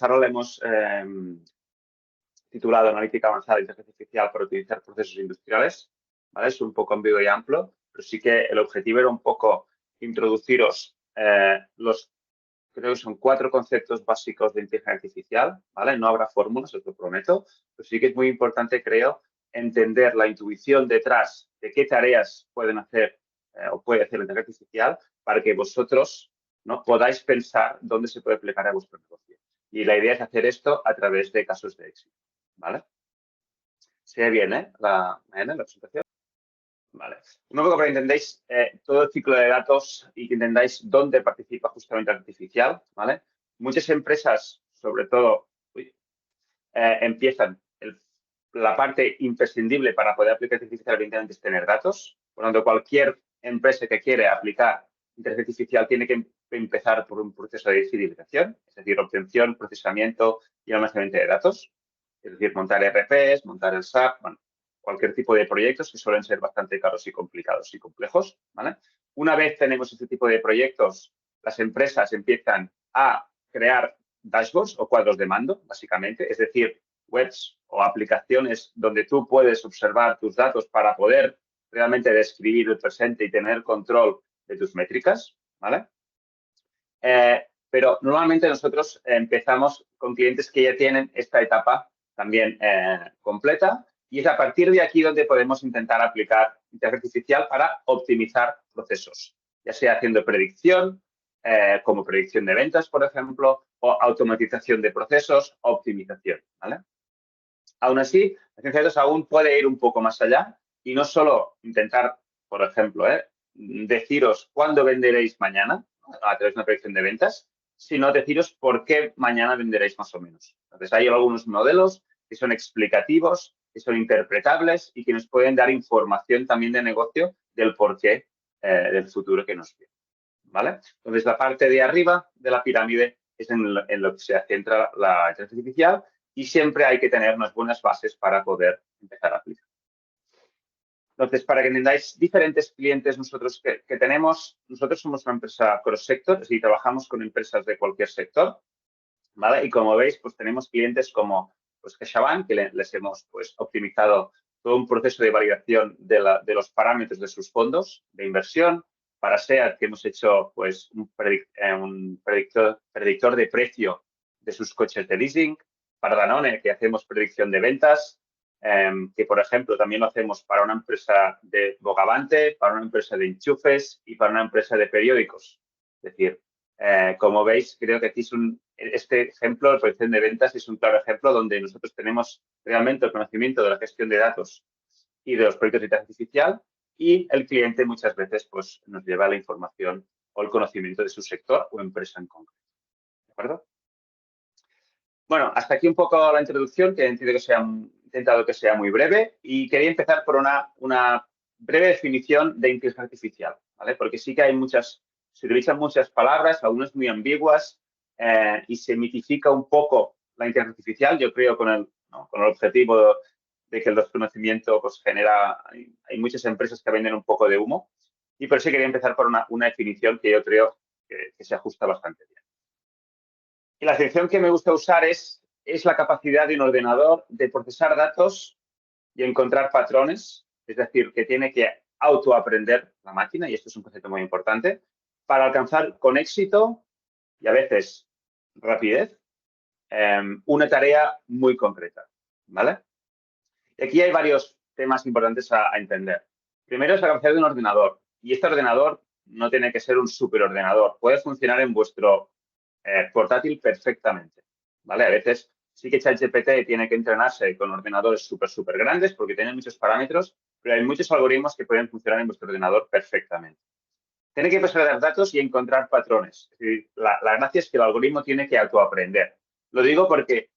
Ahora lo hemos titulado Analítica Avanzada de Inteligencia Artificial para utilizar procesos industriales. ¿Vale? Es un poco ambiguo y amplio, pero sí que el objetivo era un poco introduciros creo que son 4 conceptos básicos de inteligencia artificial, ¿vale? No habrá fórmulas, os lo prometo, pero sí que es muy importante, creo, entender la intuición detrás de qué tareas pueden hacer o puede hacer la inteligencia artificial para que vosotros, ¿no?, podáis pensar dónde se puede aplicar a vuestro negocio. Y la idea es hacer esto a través de casos de éxito, ¿vale? ¿Se ve bien, la presentación? Vale. Un poco para que entendáis todo el ciclo de datos y que entendáis dónde participa justamente la artificial, ¿vale? Muchas empresas, sobre todo, empiezan la parte imprescindible para poder aplicar inteligencia artificial, es tener datos. Por lo tanto, cualquier empresa que quiere aplicar inteligencia artificial tiene que empezar por un proceso de fidelización, es decir, obtención, procesamiento y almacenamiento de datos. Es decir, montar ERPs, montar el SAP, bueno, cualquier tipo de proyectos que suelen ser bastante caros y complicados y complejos, ¿vale? Una vez tenemos este tipo de proyectos, las empresas empiezan a crear dashboards o cuadros de mando, básicamente, es decir, webs o aplicaciones donde tú puedes observar tus datos para poder realmente describir el presente y tener control de tus métricas, ¿vale? Pero normalmente nosotros empezamos con clientes que ya tienen esta etapa también completa y es a partir de aquí donde podemos intentar aplicar inteligencia artificial para optimizar procesos, ya sea haciendo predicción, como predicción de ventas, por ejemplo, o automatización de procesos, optimización, ¿vale? Aún así, la ciencia de datos aún puede ir un poco más allá y no solo intentar, por ejemplo, deciros cuándo venderéis mañana a través de una predicción de ventas, sino deciros por qué mañana venderéis más o menos. Entonces, hay algunos modelos que son explicativos, que son interpretables y que nos pueden dar información también de negocio del porqué del futuro que nos viene, ¿vale? Entonces, la parte de arriba de la pirámide es en lo que se centra la inteligencia artificial y siempre hay que tener unas buenas bases para poder empezar a aplicar. Entonces, para que entendáis diferentes clientes nosotros que tenemos, nosotros somos una empresa cross-sector, es decir, trabajamos con empresas de cualquier sector, ¿vale? Y como veis, pues tenemos clientes como pues, CaixaBank, que les hemos pues, optimizado todo un proceso de validación de los parámetros de sus fondos de inversión. Para SEAT, que hemos hecho pues, un predictor de precio de sus coches de leasing. Para Danone, que hacemos predicción de ventas, que, por ejemplo, también lo hacemos para una empresa de Bogavante, para una empresa de enchufes y para una empresa de periódicos. Es decir, como veis, creo que aquí este ejemplo de predicción de ventas es un claro ejemplo donde nosotros tenemos realmente el conocimiento de la gestión de datos y de los proyectos de inteligencia artificial y el cliente muchas veces pues, nos lleva la información o el conocimiento de su sector o empresa en concreto. ¿De acuerdo? Bueno, hasta aquí un poco la introducción, que he intentado que sea muy breve y quería empezar por una breve definición de inteligencia artificial, ¿vale? Porque sí que se utilizan muchas palabras, algunas muy ambiguas y se mitifica un poco la inteligencia artificial, yo creo, con el objetivo de que el desconocimiento pues, genera... Hay muchas empresas que venden un poco de humo y por eso quería empezar por una definición que yo creo que se ajusta bastante bien. Y la definición que me gusta usar es la capacidad de un ordenador de procesar datos y encontrar patrones, es decir, que tiene que autoaprender la máquina, y esto es un concepto muy importante, para alcanzar con éxito y a veces rapidez una tarea muy concreta, ¿vale? Y aquí hay varios temas importantes a entender. Primero es la capacidad de un ordenador, y este ordenador no tiene que ser un superordenador, puede funcionar en vuestro portátil perfectamente, ¿vale? A veces sí que ChatGPT tiene que entrenarse con ordenadores súper grandes porque tienen muchos parámetros, pero hay muchos algoritmos que pueden funcionar en vuestro ordenador perfectamente. Tiene que procesar datos y encontrar patrones. Es decir, la gracia es que el algoritmo tiene que autoaprender. Lo digo porque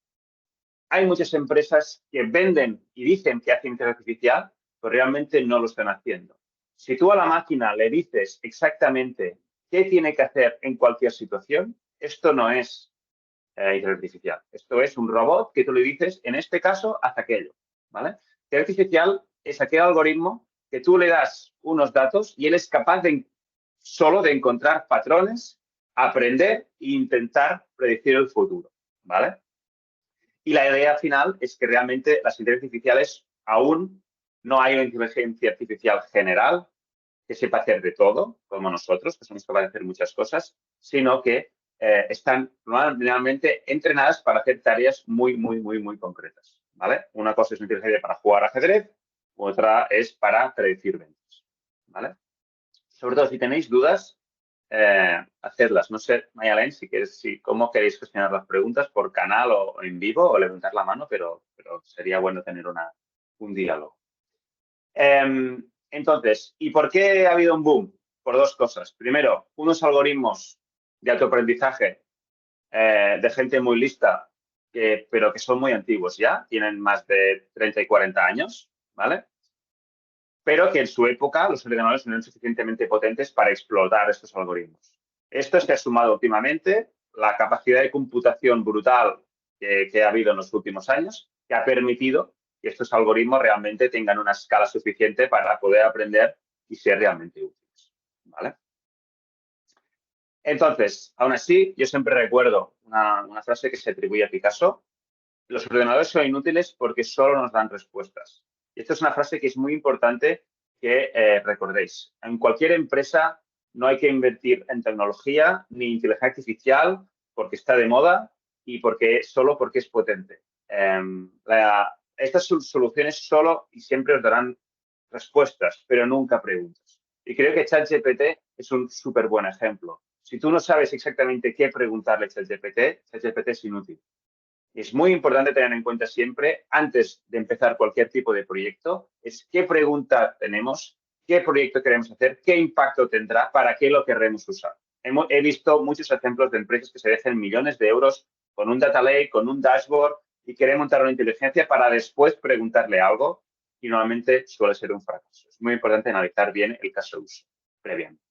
hay muchas empresas que venden y dicen que hacen inteligencia artificial, pero realmente no lo están haciendo. Si tú a la máquina le dices exactamente qué tiene que hacer en cualquier situación, esto no es inteligencia artificial. Esto es un robot que tú le dices, en este caso, haz aquello, ¿vale? Inteligencia artificial es aquel algoritmo que tú le das unos datos y él es capaz solo de encontrar patrones, aprender e intentar predecir el futuro, ¿vale? Y la idea final es que realmente las inteligencias artificiales aún no hay una inteligencia artificial general que sepa hacer de todo, como nosotros, que somos capaces de hacer muchas cosas, sino que están realmente entrenadas para hacer tareas muy, muy, muy, muy concretas, ¿vale? Una cosa es una inteligencia para jugar ajedrez, otra es para predecir ventas, ¿vale? Sobre todo, si tenéis dudas, hacerlas. No sé, Mayalen, cómo queréis gestionar las preguntas, por canal o en vivo, o levantar la mano, pero sería bueno tener un diálogo. Entonces, ¿y por qué ha habido un boom? Por dos cosas. Primero, unos algoritmos de autoaprendizaje de gente muy lista, pero que son muy antiguos ya, tienen más de 30 y 40 años, ¿vale? Pero que en su época los ordenadores no eran suficientemente potentes para explotar estos algoritmos. Esto se ha sumado últimamente, la capacidad de computación brutal que ha habido en los últimos años, que ha permitido que estos algoritmos realmente tengan una escala suficiente para poder aprender y ser realmente útiles, ¿vale? Entonces, aún así, yo siempre recuerdo una frase que se atribuye a Picasso: los ordenadores son inútiles porque solo nos dan respuestas. Y esta es una frase que es muy importante que recordéis. En cualquier empresa no hay que invertir en tecnología ni inteligencia artificial porque está de moda y solo porque es potente. Estas soluciones solo y siempre os darán respuestas, pero nunca preguntas. Y creo que ChatGPT es un súper buen ejemplo. Si tú no sabes exactamente qué preguntarle a ChatGPT, ChatGPT es inútil. Es muy importante tener en cuenta siempre, antes de empezar cualquier tipo de proyecto, es qué pregunta tenemos, qué proyecto queremos hacer, qué impacto tendrá, para qué lo querremos usar. He visto muchos ejemplos de empresas que se dejan millones de euros con un data lake, con un dashboard, y quieren montar una inteligencia para después preguntarle algo, y normalmente suele ser un fracaso. Es muy importante analizar bien el caso de uso previamente.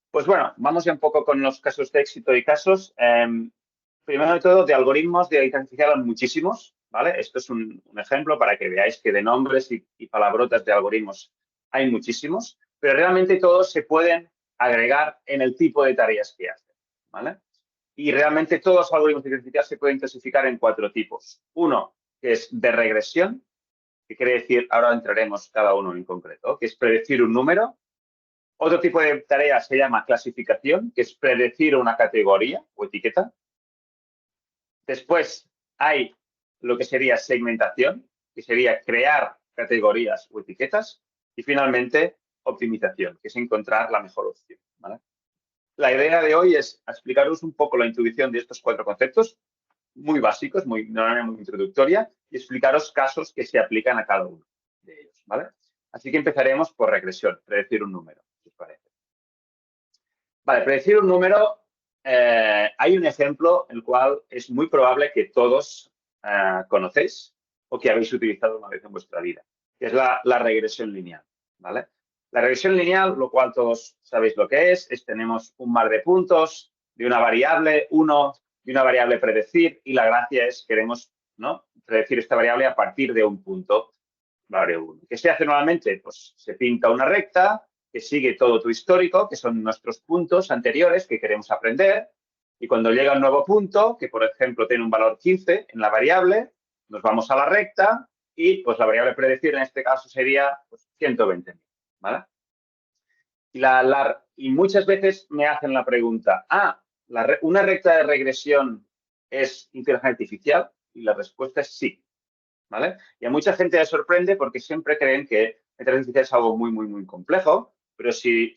Pues bueno, vamos ya un poco con los casos de éxito y casos. Primero de todo, de algoritmos de inteligencia artificial hay muchísimos, ¿vale? Esto es un ejemplo para que veáis que de nombres y palabrotas de algoritmos hay muchísimos, pero realmente todos se pueden agregar en el tipo de tareas que hacen, ¿vale? Y realmente todos los algoritmos de inteligencia artificial se pueden clasificar en 4 tipos. Uno, que es de regresión, que quiere decir, ahora entraremos cada uno en concreto, que es predecir un número. Otro tipo de tarea se llama clasificación, que es predecir una categoría o etiqueta. Después hay lo que sería segmentación, que sería crear categorías o etiquetas. Y finalmente, optimización, que es encontrar la mejor opción, ¿vale? La idea de hoy es explicaros un poco la intuición de estos 4 conceptos, muy básicos, de una manera muy introductoria, y explicaros casos que se aplican a cada uno de ellos, ¿vale? Así que empezaremos por regresión, predecir un número, si os parece. Vale, predecir un número, hay un ejemplo el cual es muy probable que todos conocéis o que habéis utilizado una vez en vuestra vida, que es la regresión lineal, ¿vale? La regresión lineal, lo cual todos sabéis lo que es tenemos un mar de puntos de una variable 1, de una variable predecir, y la gracia es queremos, ¿no?, predecir esta variable a partir de un punto, variable 1. ¿Qué se hace normalmente? Pues se pinta una recta que sigue todo tu histórico, que son nuestros puntos anteriores que queremos aprender, y cuando llega un nuevo punto, que por ejemplo tiene un valor 15 en la variable, nos vamos a la recta y pues la variable predecir en este caso sería pues, 120.000, ¿vale? Y muchas veces me hacen la pregunta, ¿una recta de regresión es inteligencia artificial? Y la respuesta es sí, ¿vale? Y a mucha gente le sorprende porque siempre creen que la inteligencia artificial es algo muy, muy, muy complejo, pero si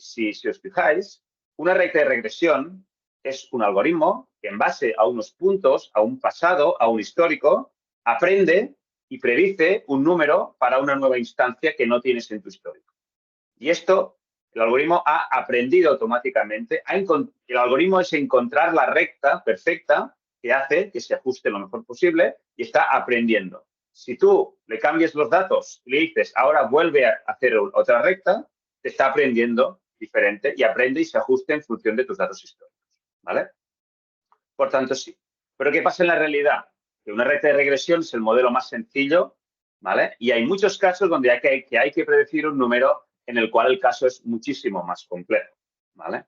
os fijáis, una recta de regresión es un algoritmo que en base a unos puntos, a un pasado, a un histórico, aprende y predice un número para una nueva instancia que no tienes en tu histórico. Y esto, el algoritmo ha aprendido automáticamente. El algoritmo es encontrar la recta perfecta que hace que se ajuste lo mejor posible y está aprendiendo. Si tú le cambias los datos y le dices, ahora vuelve a hacer otra recta, te está aprendiendo diferente y aprende y se ajusta en función de tus datos históricos, ¿vale? Por tanto, sí. Pero ¿qué pasa en la realidad? Que una recta de regresión es el modelo más sencillo, ¿vale? Y hay muchos casos donde hay que predecir un número en el cual el caso es muchísimo más complejo, ¿vale?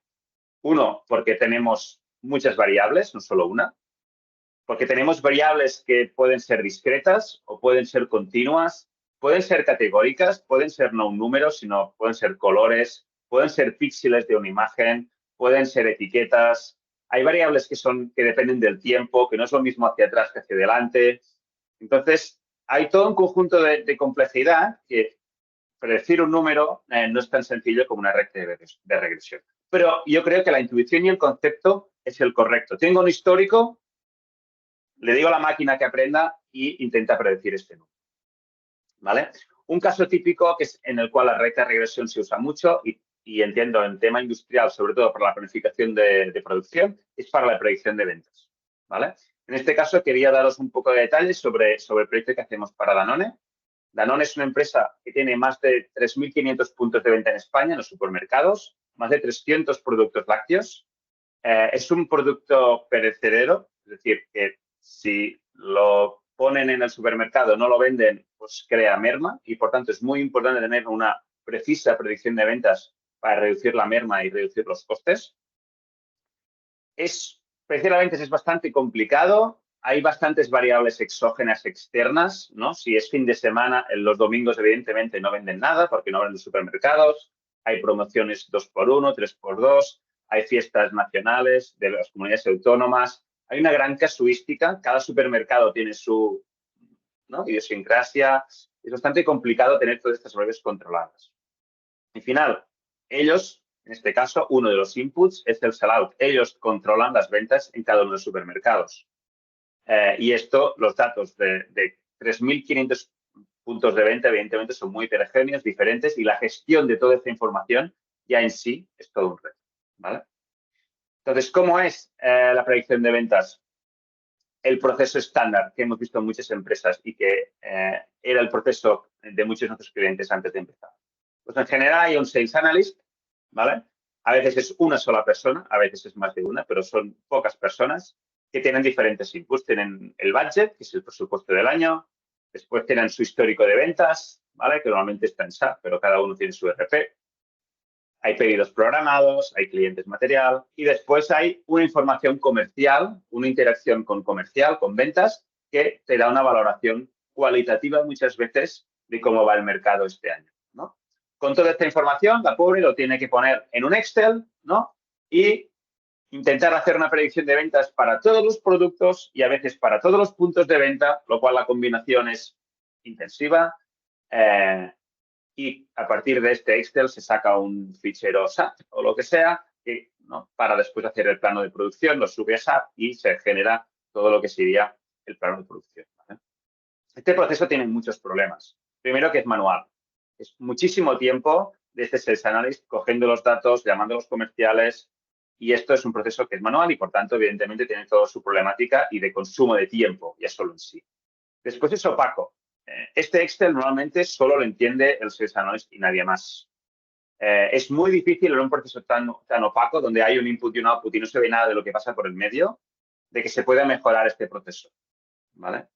Uno, porque tenemos muchas variables, no solo una. Porque tenemos variables que pueden ser discretas o pueden ser continuas, pueden ser categóricas, pueden ser no un número, sino pueden ser colores, pueden ser píxeles de una imagen, pueden ser etiquetas. Hay variables que dependen del tiempo, que no es lo mismo hacia atrás que hacia adelante. Entonces, hay todo un conjunto de complejidad que predecir un número no es tan sencillo como una recta de regresión. Pero yo creo que la intuición y el concepto es el correcto. Tengo un histórico, le digo a la máquina que aprenda y intenta predecir este número. ¿Vale? Un caso típico que es en el cual la recta de regresión se usa mucho y entiendo en tema industrial, sobre todo para la planificación de producción, es para la predicción de ventas. ¿Vale? En este caso quería daros un poco de detalles sobre el proyecto que hacemos para Danone. Danone es una empresa que tiene más de 3.500 puntos de venta en España, en los supermercados, más de 300 productos lácteos. Es un producto perecedero, es decir, que si lo ponen en el supermercado, no lo venden, pues crea merma y, por tanto, es muy importante tener una precisa predicción de ventas para reducir la merma y reducir los costes. Precisamente es bastante complicado. Hay bastantes variables exógenas externas, ¿no? Si es fin de semana, los domingos, evidentemente, no venden nada porque no venden los supermercados. Hay promociones 2x1, 3x2. Hay fiestas nacionales de las comunidades autónomas. Hay una gran casuística. Cada supermercado tiene su, ¿no?, idiosincrasia. Es bastante complicado tener todas estas variables controladas. Al final, ellos, en este caso, uno de los inputs es el sellout. Ellos controlan las ventas en cada uno de los supermercados. Y esto, los datos de 3.500 puntos de venta, evidentemente, son muy heterogéneos, diferentes, y la gestión de toda esta información ya en sí es todo un reto, ¿vale? Entonces, ¿cómo es la predicción de ventas? El proceso estándar que hemos visto en muchas empresas y que era el proceso de muchos de nuestros clientes antes de empezar. Pues en general hay un sales analyst, ¿vale? A veces es una sola persona, a veces es más de una, pero son pocas personas que tienen diferentes inputs. Tienen el budget, que es el presupuesto del año. Después tienen su histórico de ventas, ¿vale? Que normalmente está en SAP, pero cada uno tiene su ERP. Hay pedidos programados, hay clientes material y después hay una información comercial, una interacción con comercial, con ventas, que te da una valoración cualitativa muchas veces de cómo va el mercado este año, ¿no? Con toda esta información, la pobre lo tiene que poner en un Excel, ¿no? Y intentar hacer una predicción de ventas para todos los productos y a veces para todos los puntos de venta, lo cual la combinación es intensiva. Y a partir de este Excel se saca un fichero SAP o lo que sea, que, ¿no?, para después hacer el plano de producción, lo sube a SAP y se genera todo lo que sería el plano de producción, ¿vale? Este proceso tiene muchos problemas. Primero, que es manual. Es muchísimo tiempo de este Sales Analyst cogiendo los datos, llamando a los comerciales, y esto es un proceso que es manual y, por tanto, evidentemente, tiene toda su problemática y de consumo de tiempo, ya solo en sí. Después es opaco. Este Excel normalmente solo lo entiende el Sales Analyst y nadie más. Es muy difícil en un proceso tan opaco, donde hay un input y un output y no se ve nada de lo que pasa por el medio, de que se pueda mejorar este proceso, ¿vale?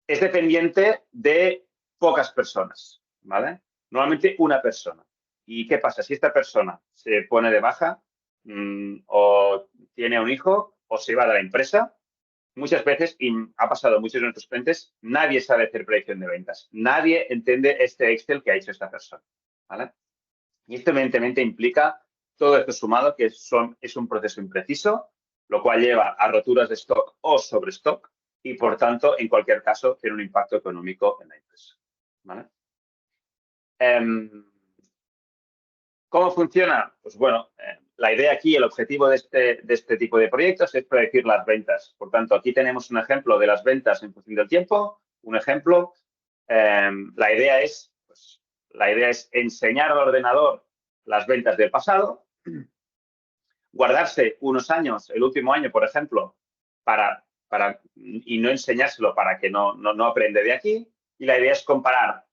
Es dependiente de pocas personas, ¿vale? Normalmente una persona. ¿Y qué pasa? Si esta persona se pone de baja o tiene un hijo o se va de la empresa, muchas veces, y ha pasado a muchos de nuestros clientes, nadie sabe hacer predicción de ventas. Nadie entiende este Excel que ha hecho esta persona, ¿vale? Y esto evidentemente implica todo esto sumado, que es un proceso impreciso, lo cual lleva a roturas de stock o sobrestock y, por tanto, en cualquier caso, tiene un impacto económico en la empresa, ¿vale? ¿Cómo funciona? Pues bueno, la idea aquí, el objetivo de este tipo de proyectos es predecir las ventas. Por tanto, aquí tenemos un ejemplo de las ventas en función del tiempo, un ejemplo. La idea es enseñar al ordenador las ventas del pasado, guardarse unos años, el último año, por ejemplo, y no enseñárselo para que no aprende de aquí. Y la idea es comparar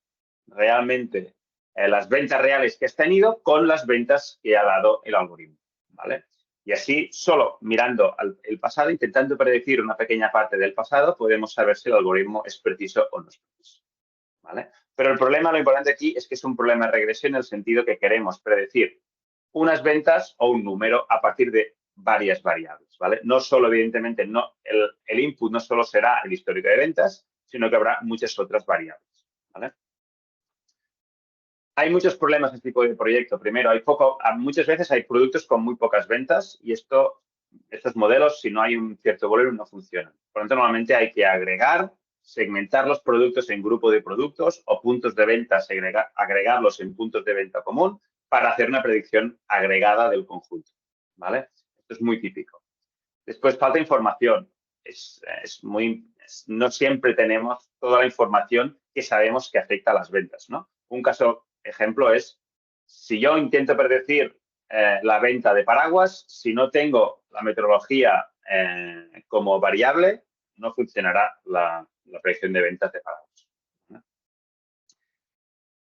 realmente las ventas reales que has tenido con las ventas que ha dado el algoritmo, ¿vale? Y así, solo mirando el pasado, intentando predecir una pequeña parte del pasado, podemos saber si el algoritmo es preciso o no es preciso, ¿vale? Pero el problema, lo importante aquí, es que es un problema de regresión en el sentido que queremos predecir unas ventas o un número a partir de varias variables, ¿vale? No solo, evidentemente, el input no solo será el histórico de ventas, sino que habrá muchas otras variables, ¿vale? Hay muchos problemas en este tipo de proyecto. Primero, muchas veces hay productos con muy pocas ventas y estos modelos, si no hay un cierto volumen, no funcionan. Por lo tanto, normalmente hay que segmentar los productos en grupo de productos o puntos de venta, agregarlos en puntos de venta común para hacer una predicción agregada del conjunto, ¿vale? Esto es muy típico. Después, falta información. No siempre tenemos toda la información que sabemos que afecta a las ventas, ¿no? Un caso ejemplo es, si yo intento predecir la venta de paraguas, si no tengo la meteorología como variable, no funcionará la predicción de ventas de paraguas, ¿no?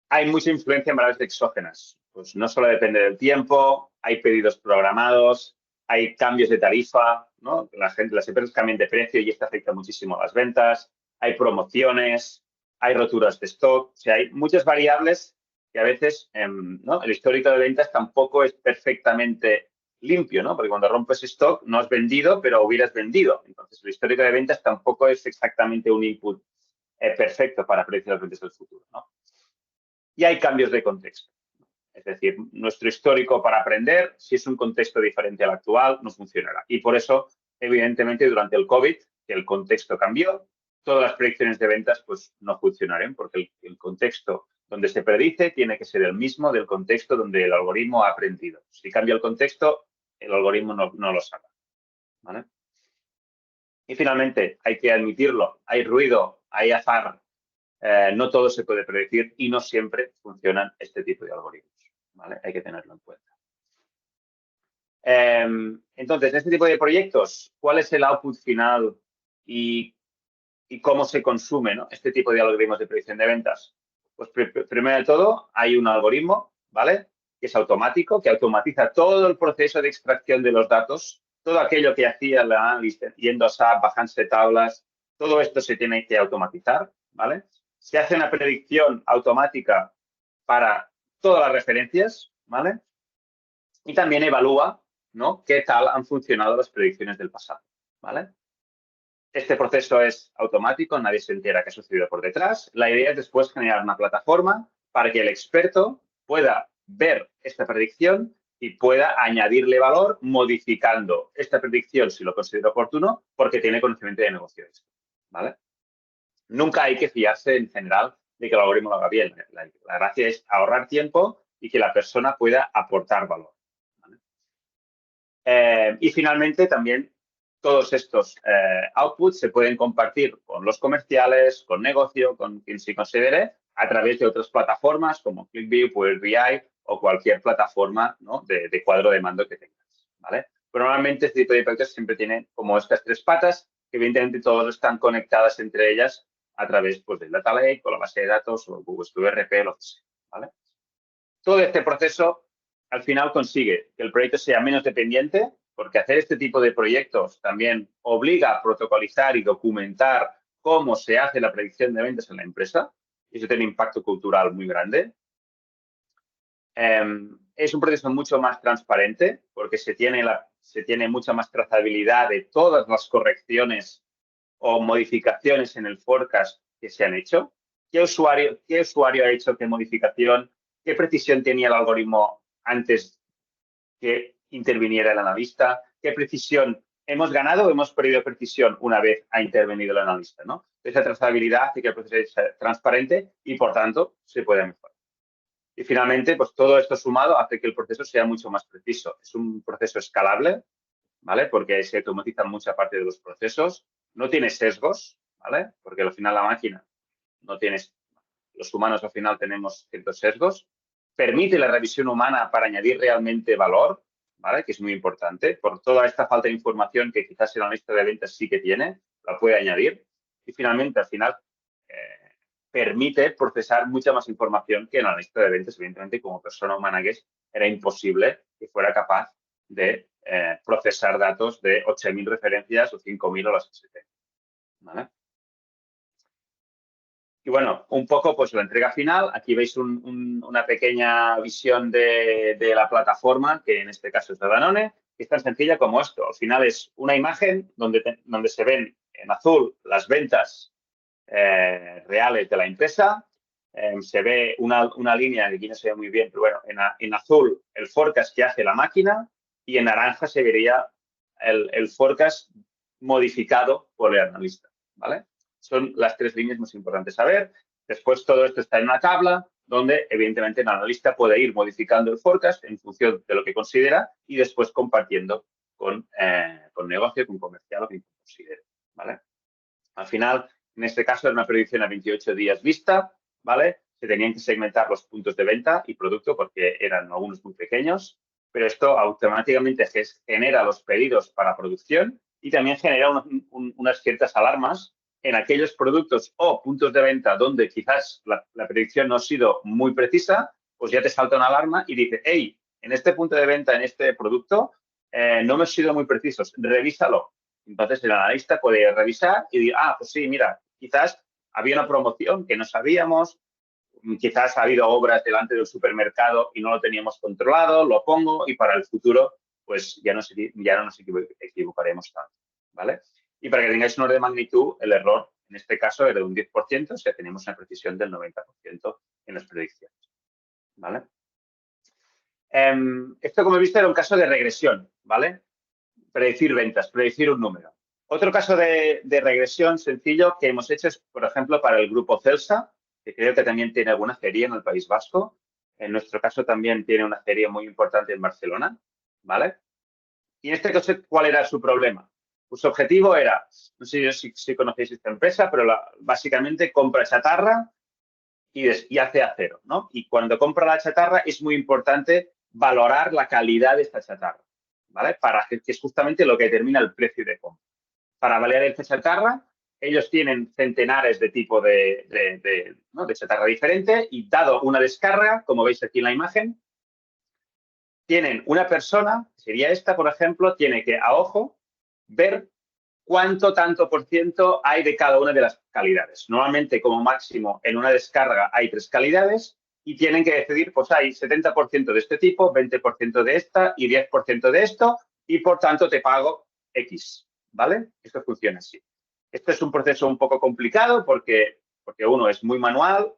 Hay mucha influencia en variables exógenas. Pues no solo depende del tiempo, hay pedidos programados, hay cambios de tarifa, ¿no? Las empresas cambian de precio y esto afecta muchísimo a las ventas. Hay promociones, hay roturas de stock. O sea, hay muchas variables que a veces, ¿no? El histórico de ventas tampoco es perfectamente limpio, ¿no? Porque cuando rompes stock no has vendido, pero hubieras vendido. Entonces, el histórico de ventas tampoco es exactamente un input perfecto para predecir las ventas del futuro, ¿no? Y hay cambios de contexto. Es decir, nuestro histórico para aprender, si es un contexto diferente al actual, no funcionará. Y por eso, evidentemente, durante el COVID, que el contexto cambió, todas las predicciones de ventas pues, no funcionarán, porque el contexto donde se predice tiene que ser el mismo del contexto donde el algoritmo ha aprendido. Si cambia el contexto, el algoritmo no lo sabe, ¿vale? Y finalmente, hay que admitirlo, hay ruido, hay azar. No todo se puede predecir y no siempre funcionan este tipo de algoritmos, ¿vale? Hay que tenerlo en cuenta. Entonces, en este tipo de proyectos, ¿cuál es el output final y cómo se consume, ¿no? Este tipo de algoritmos de predicción de ventas? Pues primero de todo, hay un algoritmo, ¿vale? Que es automático, que automatiza todo el proceso de extracción de los datos, todo aquello que hacía el analista yendo a SAP, bajándose tablas, todo esto se tiene que automatizar, ¿vale? Se hace una predicción automática para todas las referencias, ¿vale? Y también evalúa, ¿no? Qué tal han funcionado las predicciones del pasado, ¿vale? Este proceso es automático, nadie se entera qué ha sucedido por detrás. La idea es después generar una plataforma para que el experto pueda ver esta predicción y pueda añadirle valor modificando esta predicción si lo considera oportuno porque tiene conocimiento de negocios, ¿vale? Nunca hay que fiarse en general de que el algoritmo lo haga bien. La gracia es ahorrar tiempo y que la persona pueda aportar valor, ¿vale? Y finalmente también todos estos outputs se pueden compartir con los comerciales, con negocio, con quien se considere, a través de otras plataformas como ClickView, Power BI o cualquier plataforma, ¿no? de cuadro de mando que tengas, ¿vale? Pero normalmente este tipo de proyectos siempre tienen como estas tres patas, que evidentemente todas están conectadas entre ellas a través pues, del Data Lake o la base de datos o Google Studio RP, lo que sea, ¿vale? Todo este proceso al final consigue que el proyecto sea menos dependiente, porque hacer este tipo de proyectos también obliga a protocolizar y documentar cómo se hace la predicción de ventas en la empresa, y eso tiene un impacto cultural muy grande. Es un proceso mucho más transparente, porque se tiene mucha más trazabilidad de todas las correcciones o modificaciones en el forecast que se han hecho. ¿Qué usuario ha hecho qué modificación? ¿Qué precisión tenía el algoritmo antes que interviniera el analista? ¿Qué precisión hemos ganado o hemos perdido precisión una vez ha intervenido el analista, ¿no? Esa trazabilidad hace que el proceso sea transparente y, por tanto, se pueda mejorar. Y finalmente, pues todo esto sumado hace que el proceso sea mucho más preciso. Es un proceso escalable, ¿vale? Porque se automatiza mucha parte de los procesos. No tiene sesgos, ¿vale? Porque al final la máquina no tiene... Los humanos al final tenemos ciertos sesgos. Permite la revisión humana para añadir realmente valor, ¿vale? Que es muy importante. Por toda esta falta de información que quizás el analista de ventas sí que tiene, la puede añadir. Y finalmente, al final, permite procesar mucha más información que el analista de ventas, evidentemente, como persona humana que es, era imposible que fuera capaz de procesar datos de 8.000 referencias o 5.000 o las que se tengan, ¿vale? Y bueno, un poco pues la entrega final. Aquí veis una pequeña visión de la plataforma, que en este caso es de Danone. es tan sencilla como esto. Al final es una imagen donde se ven en azul las ventas reales de la empresa. Se ve una línea que aquí no se ve muy bien, pero bueno, en azul el forecast que hace la máquina y en naranja se vería el forecast modificado por el analista, ¿vale? Son las tres líneas más importantes a ver. Después todo esto está en una tabla donde evidentemente el analista puede ir modificando el forecast en función de lo que considera y después compartiendo con negocio, con comercial o quien considere, ¿vale? Al final, en este caso, era una predicción a 28 días vista, ¿vale? Se tenían que segmentar los puntos de venta y producto porque eran algunos muy pequeños, pero esto automáticamente genera los pedidos para producción y también genera unas ciertas alarmas en aquellos productos o puntos de venta donde quizás la predicción no ha sido muy precisa, pues ya te salta una alarma y dice, hey, en este punto de venta, en este producto, no hemos sido muy precisos, revísalo. Entonces, el analista puede revisar y decir, pues sí, mira, quizás había una promoción que no sabíamos, quizás ha habido obras delante del supermercado y no lo teníamos controlado, lo pongo y para el futuro, pues ya no nos equivocaremos tanto, ¿vale? Y para que tengáis un orden de magnitud, el error en este caso era de un 10%, o sea, tenemos una precisión del 90% en las predicciones, ¿vale? Esto, como he visto, era un caso de regresión, ¿vale? Predecir ventas, predecir un número. Otro caso de regresión sencillo que hemos hecho es, por ejemplo, para el grupo Celsa, que creo que también tiene alguna feria en el País Vasco. En nuestro caso también tiene una feria muy importante en Barcelona, ¿vale? Y en este caso, ¿cuál era su problema? Pues su objetivo era, no sé si conocéis esta empresa, pero básicamente compra chatarra y hace acero, ¿no? Y cuando compra la chatarra es muy importante valorar la calidad de esta chatarra, ¿vale? Que es justamente lo que determina el precio de compra. Para valorar esta chatarra, ellos tienen centenares de tipos de chatarra diferente y dado una descarga, como veis aquí en la imagen, tienen una persona, sería esta, por ejemplo, tiene que, a ojo, ver cuánto tanto por ciento hay de cada una de las calidades. Normalmente, como máximo, en una descarga hay 3 calidades y tienen que decidir, pues hay 70% de este tipo, 20% de esta y 10% de esto y, por tanto, te pago X, ¿vale? Esto funciona así. Esto es un proceso un poco complicado porque uno es muy manual,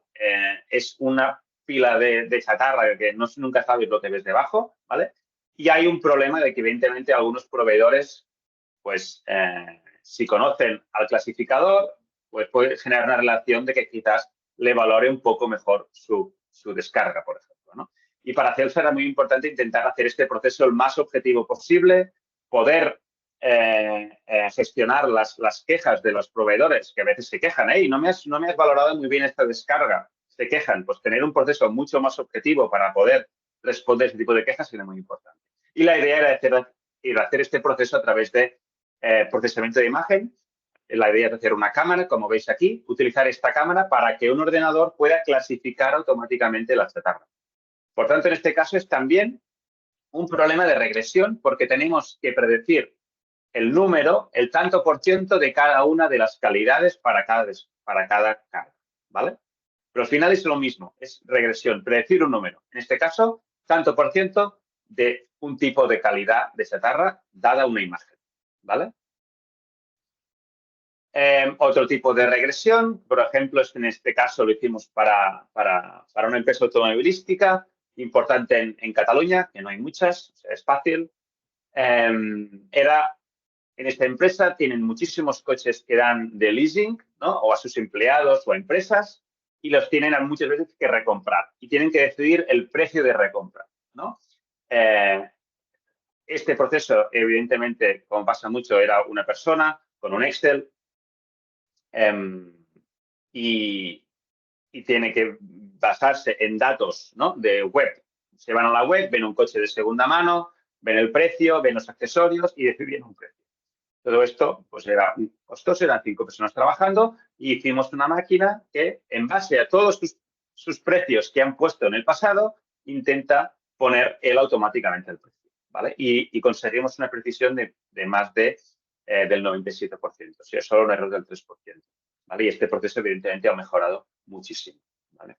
es una pila de chatarra que nunca sabes lo que ves debajo, ¿vale? Y hay un problema de que, evidentemente, algunos proveedores pues si conocen al clasificador, pues puede generar una relación de que quizás le valore un poco mejor su descarga, por ejemplo, ¿no? Y para Celsa era muy importante intentar hacer este proceso el más objetivo posible, poder gestionar las quejas de los proveedores, que a veces se quejan, hey, no me has valorado muy bien esta descarga, se quejan, pues tener un proceso mucho más objetivo para poder responder ese tipo de quejas era muy importante. Y la idea era hacer este proceso a través de procesamiento de imagen. La idea es hacer una cámara, como veis aquí, utilizar esta cámara para que un ordenador pueda clasificar automáticamente la chatarra. Por tanto, en este caso es también un problema de regresión porque tenemos que predecir el número, el tanto por ciento de cada una de las calidades para cada carga, ¿vale? Pero al final es lo mismo, es regresión, predecir un número. En este caso, tanto por ciento de un tipo de calidad de chatarra dada una imagen, ¿vale? Otro tipo de regresión, por ejemplo, en este caso lo hicimos para una empresa automovilística importante en Cataluña, que no hay muchas, o sea, es fácil. En esta empresa tienen muchísimos coches que dan de leasing, ¿no? O a sus empleados o a empresas y los tienen muchas veces que recomprar y tienen que decidir el precio de recompra, ¿no? Este proceso, evidentemente, como pasa mucho, era una persona con un Excel y tiene que basarse en datos, ¿no? De web. Se van a la web, ven un coche de segunda mano, ven el precio, ven los accesorios y deciden un precio. Todo esto pues era costoso, eran 5 personas trabajando y hicimos una máquina que, en base a todos sus precios que han puesto en el pasado, intenta poner él automáticamente el precio, ¿vale? Y conseguimos una precisión de más del 97%, o sea, solo un error del 3%, ¿vale? Y este proceso, evidentemente, ha mejorado muchísimo, ¿vale?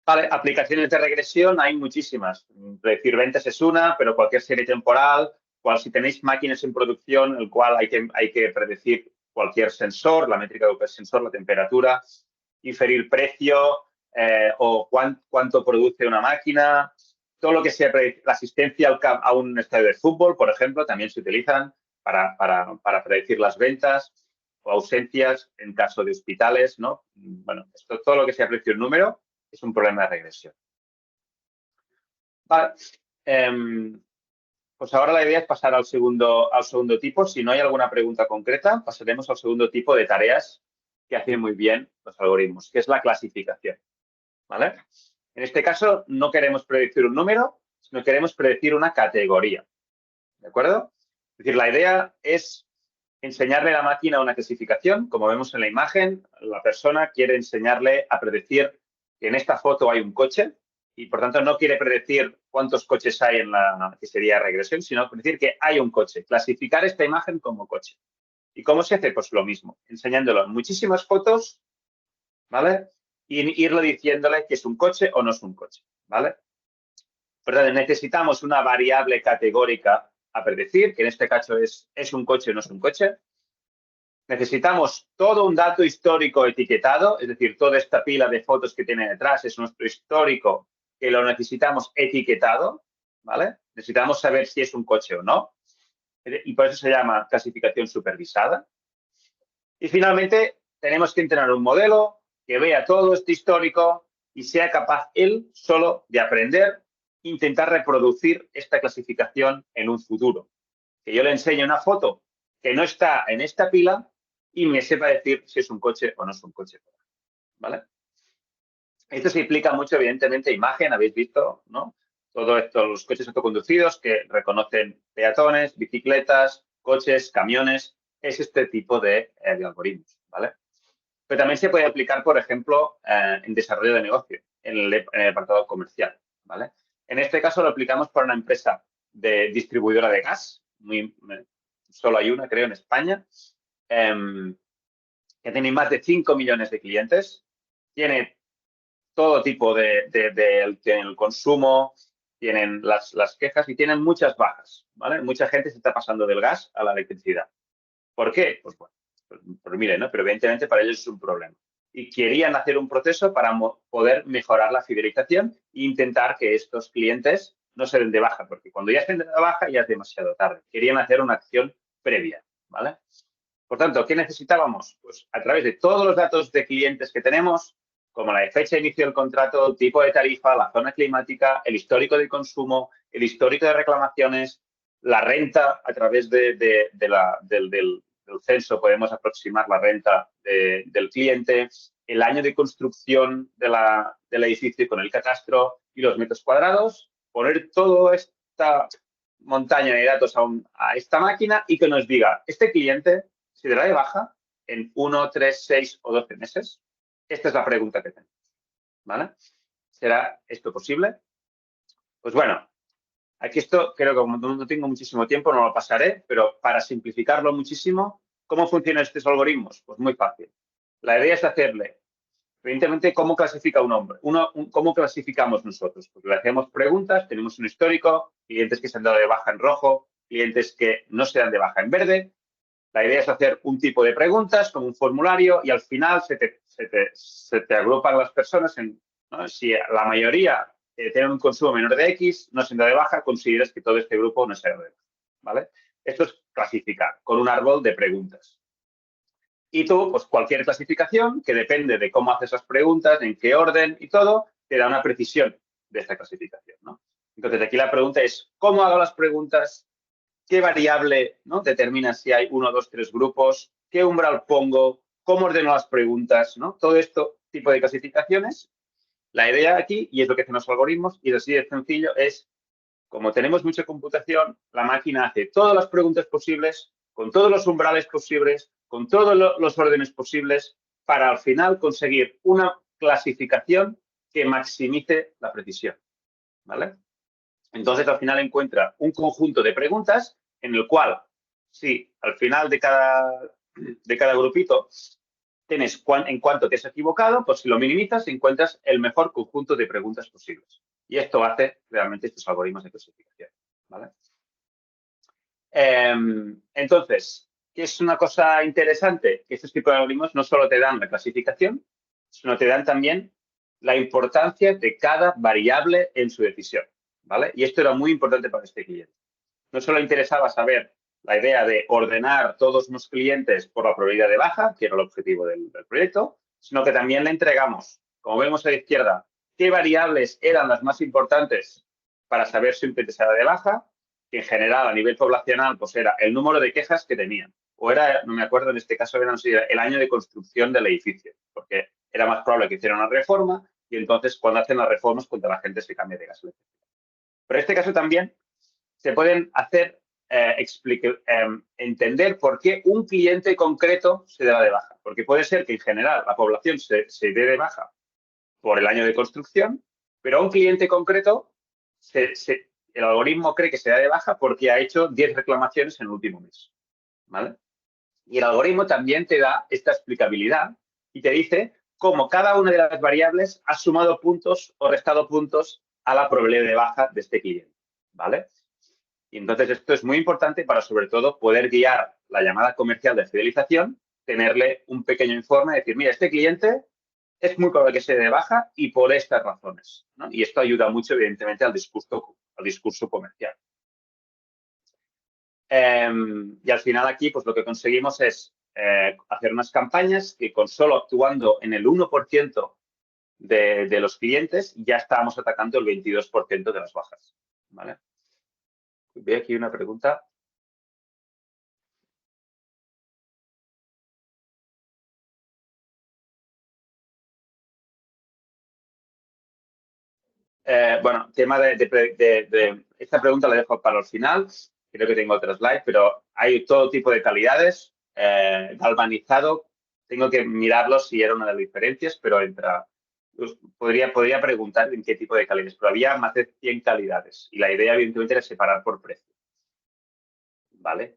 Vale, aplicaciones de regresión hay muchísimas. Predecir ventas es una, pero cualquier serie temporal, si tenéis máquinas en producción, el cual hay que predecir cualquier sensor, la métrica de cualquier sensor, la temperatura, inferir precio o cuánto produce una máquina. Todo lo que sea la asistencia a un estadio de fútbol, por ejemplo, también se utilizan para predecir las ventas o ausencias en caso de hospitales, ¿no? Bueno, todo lo que sea predecir número es un problema de regresión. Vale. Pues ahora la idea es pasar al segundo tipo. Si no hay alguna pregunta concreta, pasaremos al segundo tipo de tareas que hacen muy bien los algoritmos, que es la clasificación. ¿Vale? En este caso, no queremos predecir un número, sino queremos predecir una categoría. ¿De acuerdo? Es decir, la idea es enseñarle a la máquina una clasificación. Como vemos en la imagen, la persona quiere enseñarle a predecir que en esta foto hay un coche y, por tanto, no quiere predecir cuántos coches hay en la que sería regresión, sino predecir que hay un coche. Clasificar esta imagen como coche. ¿Y cómo se hace? Pues lo mismo, enseñándolo en muchísimas fotos, ¿vale? Y irle diciéndole que es un coche o no es un coche, ¿vale? Perdón, necesitamos una variable categórica a predecir, que en este caso es un coche o no es un coche. Necesitamos todo un dato histórico etiquetado, es decir, toda esta pila de fotos que tiene detrás es nuestro histórico que lo necesitamos etiquetado, ¿vale? Necesitamos saber si es un coche o no. Y por eso se llama clasificación supervisada. Y finalmente, tenemos que entrenar un modelo que vea todo este histórico y sea capaz él solo de aprender, intentar reproducir esta clasificación en un futuro. Que yo le enseñe una foto que no está en esta pila y me sepa decir si es un coche o no es un coche. ¿Vale? Esto se implica mucho, evidentemente, imagen, habéis visto, ¿no? Todo esto, los coches autoconducidos que reconocen peatones, bicicletas, coches, camiones, es este tipo de algoritmos, ¿vale? Pero también se puede aplicar, por ejemplo, en desarrollo de negocio, en el apartado comercial, ¿vale? En este caso lo aplicamos para una empresa de distribuidora de gas, solo hay una, creo, en España, que tiene más de 5 millones de clientes, tiene todo tipo tienen el consumo, tienen las quejas y tienen muchas bajas, ¿vale? Mucha gente se está pasando del gas a la electricidad. ¿Por qué? Pues bueno, pues miren, ¿no? Pero evidentemente para ellos es un problema. Y querían hacer un proceso para poder mejorar la fidelización e intentar que estos clientes no se den de baja, porque cuando ya estén de baja ya es demasiado tarde. Querían hacer una acción previa, ¿vale? Por tanto, ¿qué necesitábamos? Pues a través de todos los datos de clientes que tenemos, como la fecha de inicio del contrato, el tipo de tarifa, la zona climática, el histórico de consumo, el histórico de reclamaciones, la renta a través del censo, podemos aproximar la renta del cliente, el año de construcción del edificio con el catastro y los metros cuadrados, poner toda esta montaña de datos a esta máquina y que nos diga, este cliente se dará de baja en 1, 3, 6 o 12 meses. Esta es la pregunta que tenemos, ¿vale? ¿Será esto posible? Pues bueno, aquí esto creo que como no tengo muchísimo tiempo no lo pasaré, pero para simplificarlo muchísimo, ¿cómo funcionan estos algoritmos? Pues muy fácil. La idea es hacerle, evidentemente, ¿cómo clasifica un hombre? ¿Cómo clasificamos nosotros? Pues le hacemos preguntas, tenemos un histórico, clientes que se han dado de baja en rojo, clientes que no se dan de baja en verde. La idea es hacer un tipo de preguntas con un formulario y al final se te agrupan las personas en, ¿no? Si la mayoría tienen un consumo menor de X, no se da de baja, consideras que todo este grupo no se da de baja, ¿vale? Esto es clasificar con un árbol de preguntas. Y tú, pues cualquier clasificación que depende de cómo haces las preguntas, en qué orden y todo, te da una precisión de esta clasificación, ¿no? Entonces, aquí la pregunta es, ¿cómo hago las preguntas? ¿Qué variable, ¿no? Determina si hay 1, 2, 3 grupos? ¿Qué umbral pongo? ¿Cómo ordeno las preguntas? ¿No? Todo esto tipo de clasificaciones. La idea aquí, y es lo que hacen los algoritmos, y es así de sencillo, es, como tenemos mucha computación, la máquina hace todas las preguntas posibles, con todos los umbrales posibles, con todos los órdenes posibles, para al final conseguir una clasificación que maximice la precisión, ¿vale? Entonces, al final encuentra un conjunto de preguntas en el cual, si al final de cada grupito tienes en cuánto te has equivocado, pues si lo minimizas, encuentras el mejor conjunto de preguntas posibles. Y esto hace realmente estos algoritmos de clasificación, ¿vale? Entonces, ¿qué es una cosa interesante? Que estos tipos de algoritmos no solo te dan la clasificación, sino te dan también la importancia de cada variable en su decisión, ¿vale? Y esto era muy importante para este cliente. No solo interesaba saber la idea de ordenar todos los clientes por la probabilidad de baja, que era el objetivo del proyecto, sino que también le entregamos, como vemos a la izquierda, qué variables eran las más importantes para saber si un cliente se era de baja, que en general a nivel poblacional pues era el número de quejas que tenían, o era, no me acuerdo, en este caso era el año de construcción del edificio, porque era más probable que hiciera una reforma y entonces cuando hacen las reformas, cuando la gente se cambia de gas eléctrico. Pero en este caso también se pueden hacer entender por qué un cliente concreto se da de baja. Porque puede ser que en general la población se dé de baja por el año de construcción, pero a un cliente concreto el algoritmo cree que se da de baja porque ha hecho 10 reclamaciones en el último mes, ¿vale? Y el algoritmo también te da esta explicabilidad y te dice cómo cada una de las variables ha sumado puntos o restado puntos a la probabilidad de baja de este cliente, ¿vale? Y entonces esto es muy importante para, sobre todo, poder guiar la llamada comercial de fidelización, tenerle un pequeño informe, decir, mira, este cliente es muy probable que se dé de baja y por estas razones, ¿no? Y esto ayuda mucho, evidentemente, al discurso comercial. Y al final aquí, pues lo que conseguimos es hacer unas campañas que con solo actuando en el 1% de los clientes ya estábamos atacando el 22% de las bajas, ¿vale? Veo aquí una pregunta. Bueno, tema de esta pregunta la dejo para el final. Creo que tengo otro slide, pero hay todo tipo de calidades. Galvanizado, tengo que mirarlo si era una de las diferencias, pero pues, podría preguntar en qué tipo de calidades, pero había más de 100 calidades y la idea, evidentemente, era separar por precio. ¿Vale?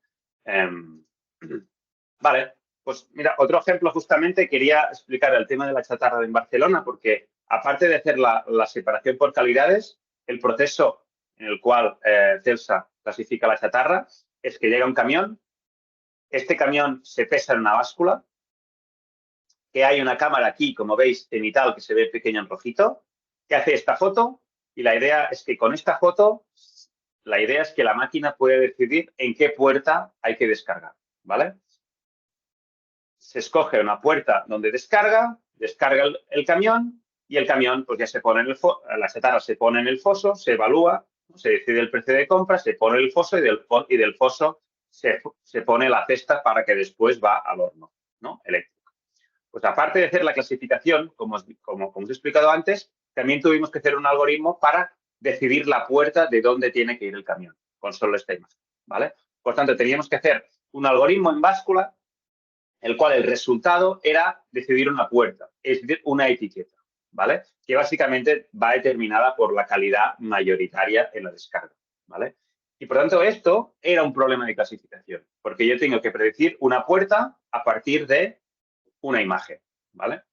Vale, pues mira, otro ejemplo justamente quería explicar el tema de la chatarra en Barcelona, porque aparte de hacer la separación por calidades, el proceso en el cual Celsa clasifica la chatarra es que llega un camión, este camión se pesa en una báscula, que hay una cámara aquí, como veis, cenital, que se ve pequeño en rojito, que hace esta foto y la idea es que con esta foto, la idea es que la máquina puede decidir en qué puerta hay que descargar, ¿vale? Se escoge una puerta donde descarga el camión y el camión pues ya se pone en la chatarra se pone en el foso, se evalúa, se decide el precio de compra, se pone el foso y del foso se pone la cesta para que después va al horno, ¿no? Eléctrico. Pues aparte de hacer la clasificación, como os he explicado antes, también tuvimos que hacer un algoritmo para decidir la puerta de dónde tiene que ir el camión, con solo esta imagen, ¿vale? Por tanto, teníamos que hacer un algoritmo en báscula el cual el resultado era decidir una puerta, es decir, una etiqueta, ¿vale? Que básicamente va determinada por la calidad mayoritaria en la descarga, ¿vale? Y por tanto, esto era un problema de clasificación, porque yo tengo que predecir una puerta a partir de una imagen, ¿vale?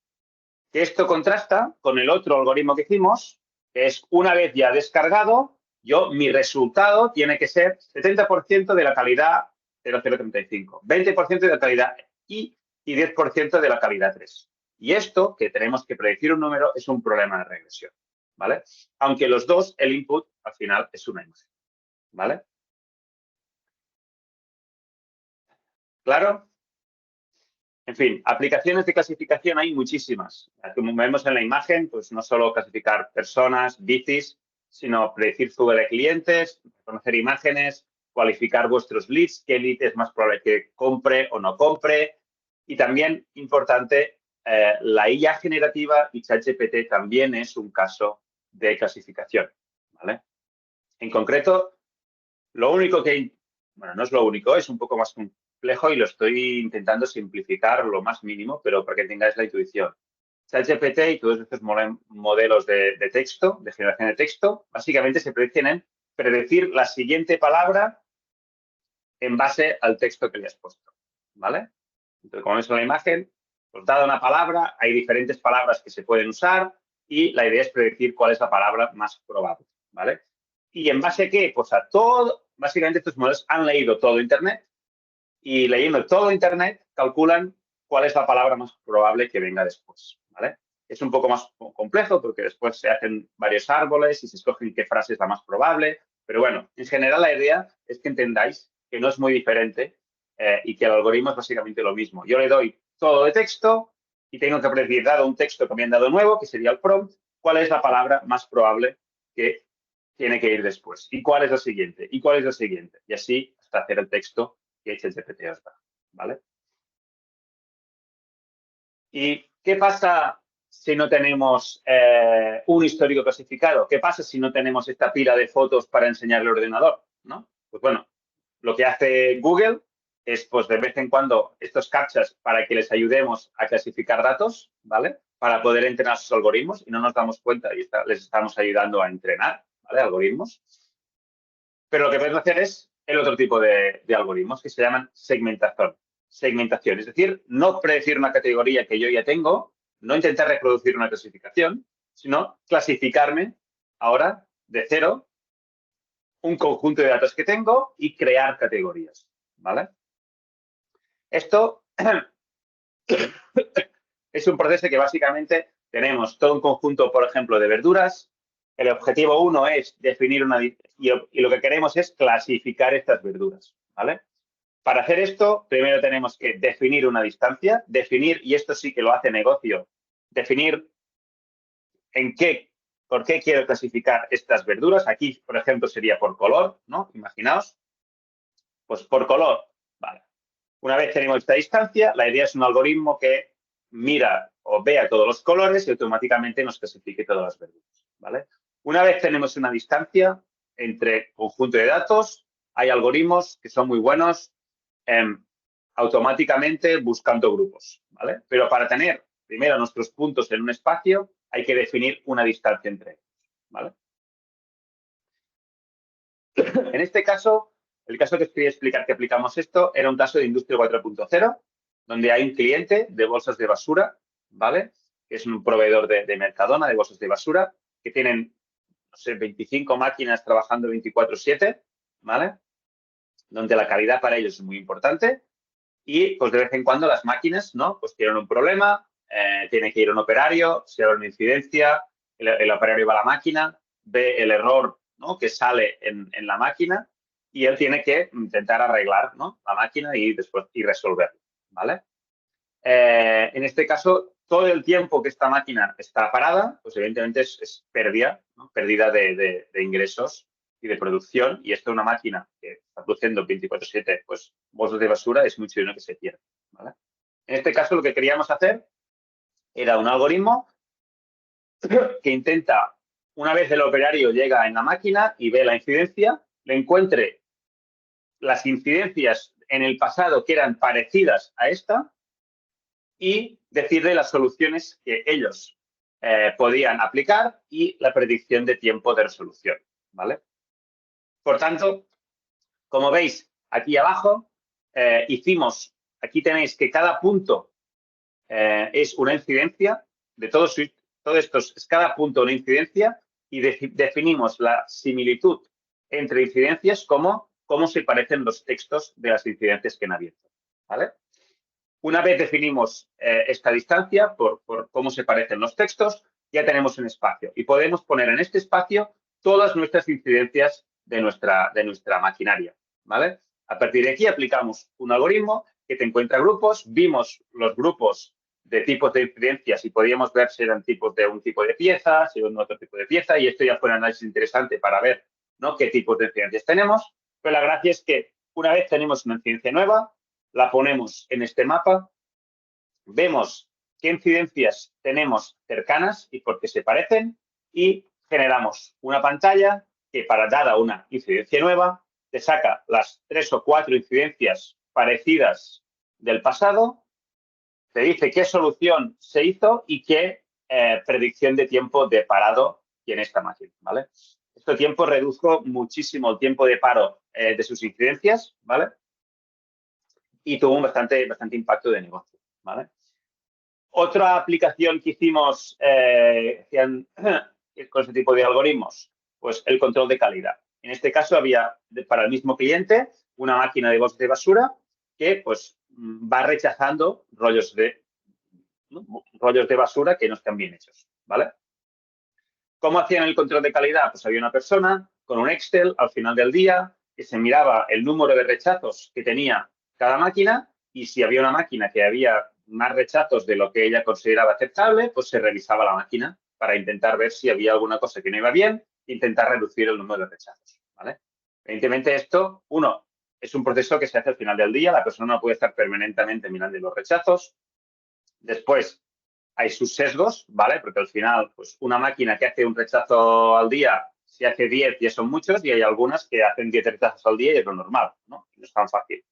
Que esto contrasta con el otro algoritmo que hicimos, que es una vez ya descargado, mi resultado tiene que ser 70% de la calidad 0035, 20% de la calidad y 10% de la calidad 3. Y esto, que tenemos que predecir un número, es un problema de regresión, ¿vale? Aunque los dos, el input, al final, es una imagen, ¿vale? ¿Claro? En fin, aplicaciones de clasificación hay muchísimas. Como vemos en la imagen, pues no solo clasificar personas, bicis, sino predecir fuga de clientes, conocer imágenes, cualificar vuestros leads, qué lead es más probable que compre o no compre. Y también, importante, la IA generativa y ChatGPT también es un caso de clasificación, ¿vale? En concreto, lo único que, bueno, no es lo único, es un poco más complejo y lo estoy intentando simplificar lo más mínimo, pero para que tengáis la intuición. ChatGPT y todos estos modelos de texto, de generación de texto, básicamente se predicen en predecir la siguiente palabra en base al texto que le has puesto, ¿vale? Entonces, como veis en la imagen, Pues dada una palabra, hay diferentes palabras que se pueden usar y la idea es predecir cuál es la palabra más probable, ¿vale? ¿Y en base a qué? Pues a todo, básicamente estos modelos han leído todo Internet y leyendo todo Internet calculan cuál es la palabra más probable que venga después, ¿vale? Es un poco más complejo porque después se hacen varios árboles y se escogen qué frase es la más probable, pero bueno, en general la idea es que entendáis que no es muy diferente y que el algoritmo es básicamente lo mismo. Yo le doy todo de texto y tengo que predecir, dado un texto que me han dado nuevo, que sería el prompt, cuál es la palabra más probable que tiene que ir después. ¿Y cuál es la siguiente? ¿Y cuál es la siguiente? Y así hasta hacer el texto que ChatGPT os da, ¿vale? ¿Y qué pasa si no tenemos un histórico clasificado? ¿Qué pasa si no tenemos esta pila de fotos para enseñarle al ordenador? ¿No? Pues bueno, lo que hace Google es, pues, de vez en cuando estos captchas para que les ayudemos a clasificar datos, ¿vale? Para poder entrenar sus algoritmos y no nos damos cuenta y les estamos ayudando a entrenar, ¿vale? Algoritmos. Pero lo que podemos hacer es el otro tipo de algoritmos que se llaman segmentación. Es decir, no predecir una categoría que yo ya tengo, no intentar reproducir una clasificación, sino clasificarme ahora de cero un conjunto de datos que tengo y crear categorías, ¿vale? Esto es un proceso que básicamente tenemos todo un conjunto, por ejemplo, de verduras. El objetivo 1 es definir una... Y lo que queremos es clasificar estas verduras, ¿vale? Para hacer esto, primero tenemos que definir una distancia, definir, y esto sí que lo hace negocio, definir por qué quiero clasificar estas verduras. Aquí, por ejemplo, sería por color, ¿no? Imaginaos. Pues por color, vale. Una vez tenemos esta distancia, la idea es un algoritmo que mira o vea todos los colores y automáticamente nos clasifique todas las verduras, ¿vale? Una vez tenemos una distancia entre conjunto de datos, hay algoritmos que son muy buenos automáticamente buscando grupos, ¿vale? Pero para tener primero nuestros puntos en un espacio, hay que definir una distancia entre ellos, ¿vale? En este caso, el caso que os quería explicar que aplicamos esto era un caso de Industria 4.0, donde hay un cliente de bolsas de basura, ¿vale? Que es un proveedor de Mercadona, de bolsas de basura, que tienen, no sé, 25 máquinas trabajando 24/7, ¿vale? Donde la calidad para ellos es muy importante. Y, pues, de vez en cuando las máquinas, ¿no? Pues tienen un problema, tiene que ir un operario, se abre una incidencia, el operario va a la máquina, ve el error, ¿no? Que sale en la máquina y él tiene que intentar arreglar, ¿no? La máquina y después resolverlo, ¿vale? En este caso, todo el tiempo que esta máquina está parada, pues evidentemente es pérdida, ¿no? Pérdida de ingresos y de producción. Y esto es una máquina que está produciendo 24/7, pues, bolsas de basura, es mucho dinero que se pierde, ¿vale? En este caso, lo que queríamos hacer era un algoritmo que intenta, una vez el operario llega en la máquina y ve la incidencia, le encuentre las incidencias en el pasado que eran parecidas a esta y decirle las soluciones que ellos podían aplicar y la predicción de tiempo de resolución, ¿vale? Por tanto, como veis aquí abajo, aquí tenéis que cada punto es una incidencia, de todo esto es cada punto una incidencia y definimos la similitud entre incidencias como cómo se parecen los textos de las incidencias que han abierto, ¿vale? Una vez definimos esta distancia por cómo se parecen los textos, ya tenemos un espacio y podemos poner en este espacio todas nuestras incidencias de nuestra maquinaria, ¿vale? A partir de aquí aplicamos un algoritmo que te encuentra grupos, vimos los grupos de tipos de incidencias y podíamos ver si eran tipos de un tipo de pieza, si eran otro tipo de pieza, y esto ya fue un análisis interesante para ver, ¿no? Qué tipos de incidencias tenemos, pero la gracia es que una vez tenemos una incidencia nueva, la ponemos en este mapa, vemos qué incidencias tenemos cercanas y por qué se parecen y generamos una pantalla que para dada una incidencia nueva te saca las 3 o 4 incidencias parecidas del pasado, te dice qué solución se hizo y qué predicción de tiempo de parado tiene esta máquina, ¿vale? Este tiempo redujo muchísimo el tiempo de paro de sus incidencias, ¿vale? Y tuvo un bastante impacto de negocio, ¿vale? Otra aplicación que hicimos con este tipo de algoritmos, pues el control de calidad. En este caso había para el mismo cliente una máquina de bolsas de basura que pues va rechazando rollos de basura que no están bien hechos, ¿vale? ¿Cómo hacían el control de calidad? Pues había una persona con un Excel al final del día que se miraba el número de rechazos que tenía cada máquina y si había una máquina que había más rechazos de lo que ella consideraba aceptable, pues se revisaba la máquina para intentar ver si había alguna cosa que no iba bien e intentar reducir el número de rechazos, ¿vale? Evidentemente esto, uno, es un proceso que se hace al final del día, la persona no puede estar permanentemente mirando los rechazos. Después, hay sus sesgos, ¿vale? Porque al final, pues una máquina que hace un rechazo al día, si hace 10 ya son muchos y hay algunas que hacen 10 rechazos al día y es lo normal, ¿no? No es tan fácil.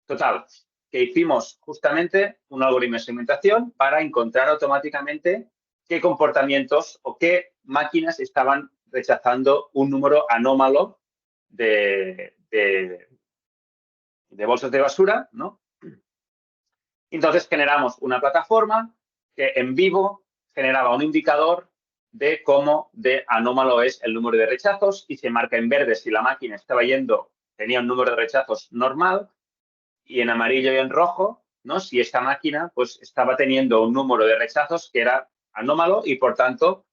Total, que hicimos justamente un algoritmo de segmentación para encontrar automáticamente qué comportamientos o qué máquinas estaban rechazando un número anómalo de bolsas de basura, ¿no? Entonces generamos una plataforma que en vivo generaba un indicador de cómo de anómalo es el número de rechazos y se marca en verde si la máquina estaba tenía un número de rechazos normal y en amarillo y en rojo, ¿no? Si esta máquina pues estaba teniendo un número de rechazos que era anómalo y por tanto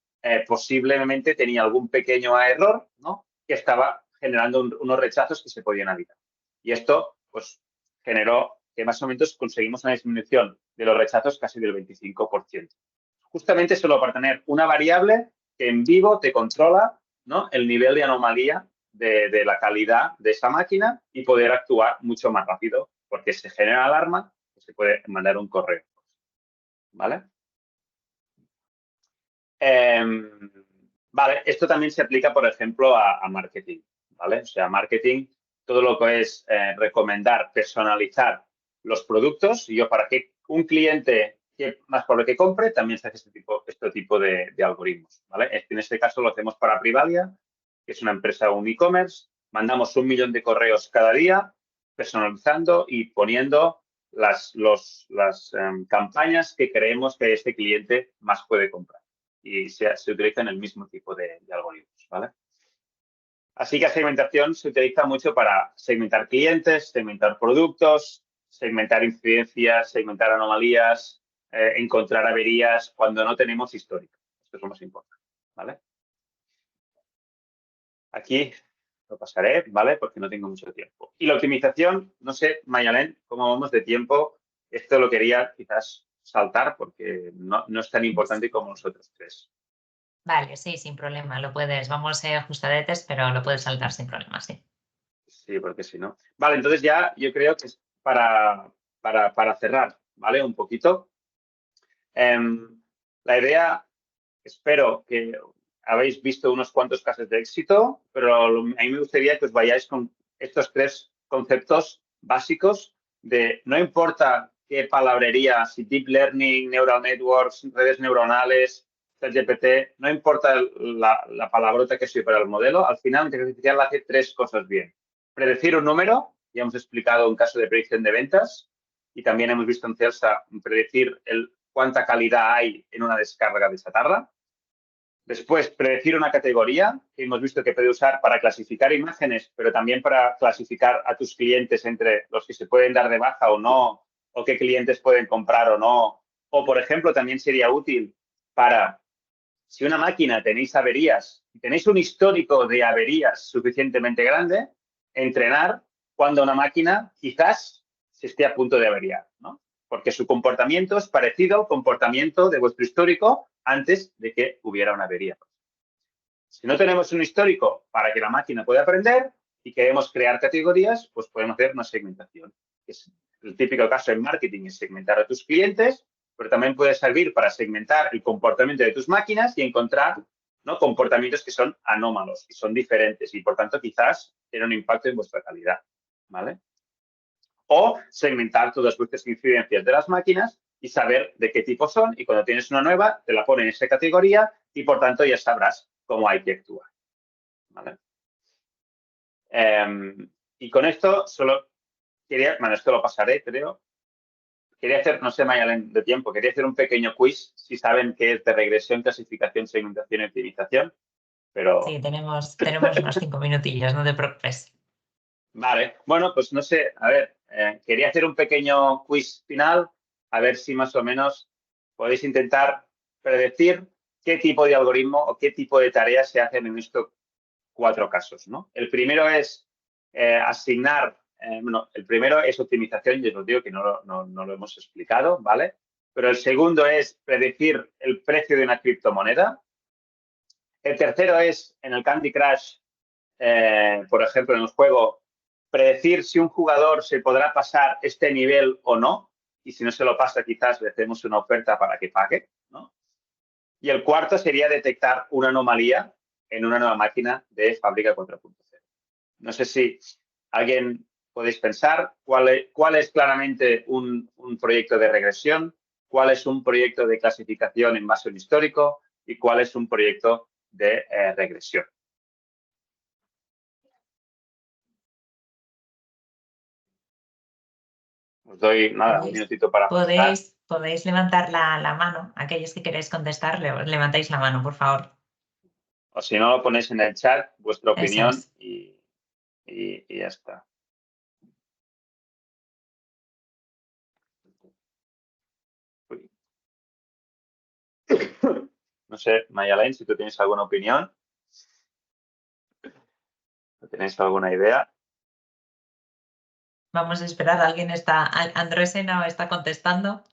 posiblemente tenía algún pequeño error, ¿no? Que estaba generando unos rechazos que se podían evitar. Y esto pues generó que más o menos conseguimos una disminución de los rechazos casi del 25%. Justamente solo para tener una variable que en vivo te controla, ¿no? El nivel de anomalía de la calidad de esa máquina y poder actuar mucho más rápido porque se genera alarma y se puede mandar un correo. ¿Vale? Vale, esto también se aplica, por ejemplo, a marketing. ¿Vale? O sea, marketing, todo lo que es recomendar, personalizar los productos. Y yo, para que un cliente más por lo que compre, también se hace este tipo de algoritmos. ¿Vale? En este caso lo hacemos para Privalia, que es una empresa, un e-commerce. Mandamos 1 millón de correos cada día, personalizando y poniendo las campañas que creemos que este cliente más puede comprar. Y se utilizan el mismo tipo de algoritmos, ¿vale? Así que la segmentación se utiliza mucho para segmentar clientes, segmentar productos, segmentar incidencias, segmentar anomalías, encontrar averías cuando no tenemos histórico. Esto es lo más importante, ¿vale? Aquí lo pasaré, ¿vale? Porque no tengo mucho tiempo. Y la optimización, no sé, Mayalén, cómo vamos de tiempo. Esto lo quería quizás saltar porque no es tan importante como los otros tres. Vale, sí, sin problema. Lo puedes, vamos ajustadetes, pero lo puedes saltar sin problema, sí. Sí, porque si no. Vale, entonces ya yo creo que es para cerrar, ¿vale? Un poquito. La idea, espero que habéis visto unos cuantos casos de éxito, pero a mí me gustaría que os vayáis con estos 3 conceptos básicos de no importa qué palabrería, si deep learning, neural networks, redes neuronales, ChatGPT, no importa la palabrota que sea para el modelo, al final la inteligencia artificial hace 3 cosas bien. Predecir un número, ya hemos explicado un caso de predicción de ventas, y también hemos visto en Celsa predecir cuánta calidad hay en una descarga de chatarra. Después, predecir una categoría que hemos visto que puede usar para clasificar imágenes, pero también para clasificar a tus clientes entre los que se pueden dar de baja o no, o qué clientes pueden comprar o no. O, por ejemplo, también sería útil para, si una máquina tenéis averías, y tenéis un histórico de averías suficientemente grande, entrenar cuando una máquina quizás se esté a punto de averiar, ¿no? Porque su comportamiento es parecido al comportamiento de vuestro histórico antes de que hubiera una avería. Si no tenemos un histórico para que la máquina pueda aprender y queremos crear categorías, pues podemos hacer una segmentación. Es el típico caso en marketing es segmentar a tus clientes, pero también puede servir para segmentar el comportamiento de tus máquinas y encontrar, ¿no?, comportamientos que son anómalos y son diferentes y, por tanto, quizás tienen un impacto en vuestra calidad, ¿vale? O segmentar todas vuestras incidencias de las máquinas y saber de qué tipo son y cuando tienes una nueva te la pone en esa categoría y, por tanto, ya sabrás cómo hay que actuar, ¿vale? Y con esto solo quería, bueno, esto lo pasaré, creo. quería hacer, no sé, Mayalen, de tiempo, quería hacer un pequeño quiz, si saben qué es de regresión, clasificación, segmentación y optimización, pero... Sí, tenemos unos 5 minutillos, no te preocupes. Vale, bueno, pues no sé, a ver, quería hacer un pequeño quiz final, a ver si más o menos podéis intentar predecir qué tipo de algoritmo o qué tipo de tareas se hacen en estos 4 casos, ¿no? El primero es asignar, bueno, el primero es optimización, y os digo que no lo hemos explicado, ¿vale? Pero el segundo es predecir el precio de una criptomoneda. El tercero es, en el Candy Crush, por ejemplo, en el juego, predecir si un jugador se podrá pasar este nivel o no, y si no se lo pasa, quizás le hacemos una oferta para que pague, ¿no? Y el cuarto sería detectar una anomalía en una nueva máquina de fábrica 4.0. No sé si alguien podéis pensar cuál es claramente un proyecto de regresión, cuál es un proyecto de clasificación en base a un histórico y cuál es un proyecto de regresión. Os doy, nada, un minutito para pensar. Podéis levantar la mano. Aquellos que queréis contestar, levantáis la mano, por favor. O si no, lo ponéis en el chat, vuestra Eso opinión es. y ya está. Uy. No sé, Mayalain, si tú tienes alguna opinión. ¿Tenéis alguna idea? Vamos a esperar. ¿Alguien está? ¿Andrésena está contestando?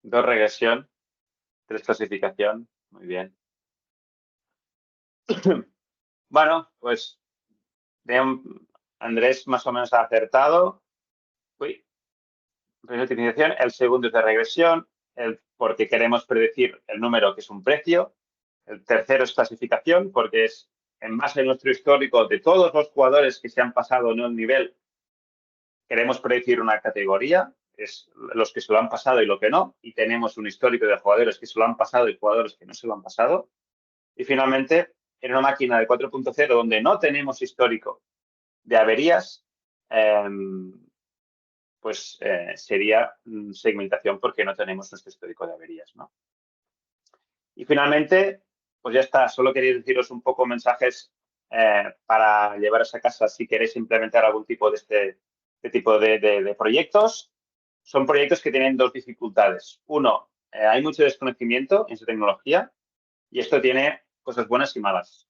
Dos regresión, tres clasificación. Muy bien. Bueno, pues Andrés más o menos ha acertado. Uy, primera optimización. El segundo es de regresión, porque queremos predecir el número que es un precio. El tercero es clasificación, porque es en base a nuestro histórico de todos los jugadores que se han pasado en un nivel, queremos predecir una categoría, es los que se lo han pasado y lo que no, y tenemos un histórico de jugadores que se lo han pasado y jugadores que no se lo han pasado. Y finalmente, en una máquina de 4.0 donde no tenemos histórico de averías, pues sería segmentación porque no tenemos nuestro histórico de averías, ¿no? Y finalmente, pues ya está. Solo quería deciros un poco mensajes para llevaros a casa si queréis implementar algún tipo de este tipo de proyectos. Son proyectos que tienen dos dificultades. Uno, hay mucho desconocimiento en su tecnología y esto tiene cosas buenas y malas.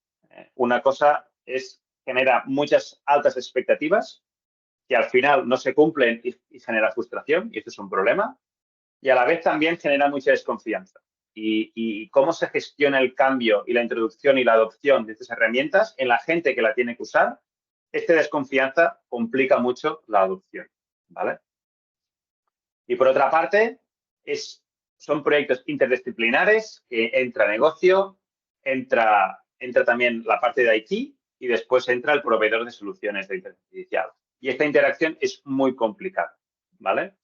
Una cosa es genera muchas altas expectativas que al final no se cumplen y genera frustración, y esto es un problema. Y a la vez también genera mucha desconfianza. Y cómo se gestiona el cambio y la introducción y la adopción de estas herramientas en la gente que la tiene que usar, esta desconfianza complica mucho la adopción, ¿vale? Y por otra parte, son proyectos interdisciplinares que entra negocio, entra también la parte de IT y después entra el proveedor de soluciones de inteligencia artificial. Y esta interacción es muy complicada, ¿vale?